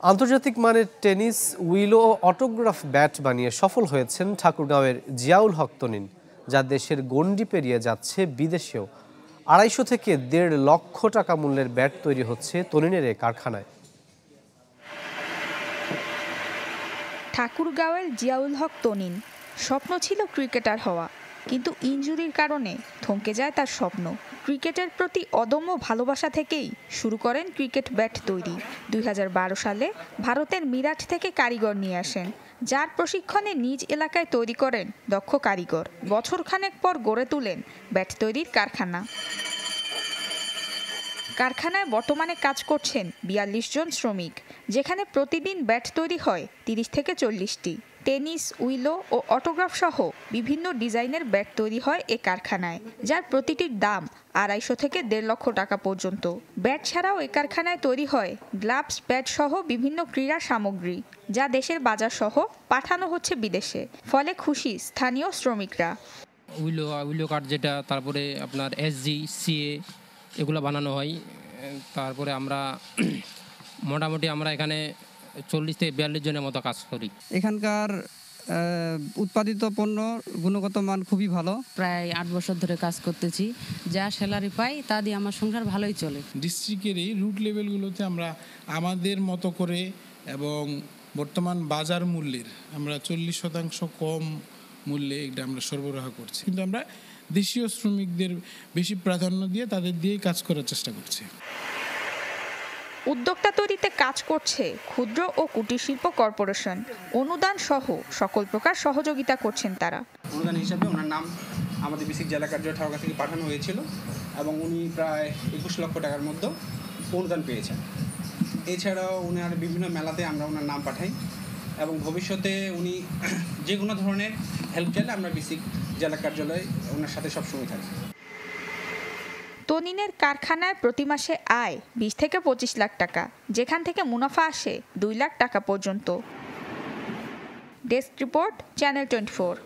আন্তর্জাতিক মানের টেনিস উইলো ও autograph bat বানিয়ে সফল হয়েছেন ঠাকুরগাঁওয়ের জিয়াউল হক তনিন, যা দেশের গণ্ডি পেরিয়ে যাচ্ছে বিদেশেও। 250 থেকে 1.5 লক্ষ টাকা মূল্যের ব্যাট তৈরি হচ্ছে তনিনের এই কারখানায়। ঠাকুরগাঁওয়ের জিয়াউল হক তনিন স্বপ্ন ছিল ক্রিকেটার হওয়া, কিন্তু ইনজুরির কারণে থমকে যায় তার স্বপ্ন। ক্রিকেটের প্রতি অদম্য ভালোবাসা থেকেই শুরু করেন ক্রিকেট ব্যাট তৈরি। 2012 সালে ভারতের মিরাট থেকে কারিগর নিয়ে আসেন, যার প্রশিক্ষণে নিজ এলাকায় তৈরি করেন দক্ষ কারিগর। বছরখানেক পর গড়ে তোলেন ব্যাট তৈরির কারখানা। কারখানায় বর্তমানে কাজ করছেন 42 জন শ্রমিক, যেখানে প্রতিদিন ব্যাট তৈরি হয় 30 থেকে 40টি। টেনিস, উইলো ও অটোগ্রাফ সহ বিভিন্ন ডিজাইনের ব্যাট তৈরি হয় এ কারখানায়, যার প্রতিটির দাম 250 থেকে 1.5 লক্ষ টাকা পর্যন্ত। ব্যাট ছাড়াও এ কারখানায় তৈরি হয় গ্লাভস, ব্যাট সহ বিভিন্ন ক্রীড়া সামগ্রী, যা দেশের বাজার সহ পাঠানো হচ্ছে বিদেশে। ফলে খুশি স্থানীয় শ্রমিকরা। উইলো কাঠ যেটা, তারপরে আপনার SG, CA এগুলো বানানো হয়। তারপরে আমরা মোটামুটি এখানে 40 থেকে 42 জনের মতো কাজ করি। এখানকার উৎপাদিত পণ্য গুণগত মান খুবই ভালো। প্রায় 8 বছর ধরে কাজ করতেছি, যা স্যালারি পাই তা দিয়ে আমার সংসার ভালোই চলে। ডিস্ট্রিক্টের এই রুট লেভেলগুলোতে আমরা আমাদের মতো করে এবং বর্তমান বাজার মূল্যের আমরা 40% কম মূল্যে এটা আমরা সরবরাহ করছি, কিন্তু আমরা দেশীয় শ্রমিকদের বেশি প্রাধান্য দিয়ে তাদের দিয়েই কাজ করার চেষ্টা করছি। উদ্যোক্তা তৈরিতে কাজ করছে ক্ষুদ্র ও কুটির শিল্প কর্পোরেশন। অনুদান সহ সকল প্রকার সহযোগিতা করছেন তারা। অনুদান হিসাবে ওনার নাম আমাদের বেসিক জেলা কার্যালয় ঠাকুরগাঁও থেকে পাঠানো হয়েছিল এবং উনি প্রায় 21 লক্ষ টাকার মধ্যে অনুদান পেয়েছেন। এছাড়াও উনার বিভিন্ন মেলাতে আমরা ওনার নাম পাঠাই এবং ভবিষ্যতে উনি যে কোনো ধরনের হেল্প চাইলে আমরা বেসিক জেলা কার্যালয়ে ওনার সাথে সবসময় থাকি। তনিনের কারখানায় প্রতি মাসে আয় 20 থেকে 25 লাখ টাকা, যেখান থেকে মুনাফা আসে 2 লাখ টাকা পর্যন্ত। Desk report, channel 24।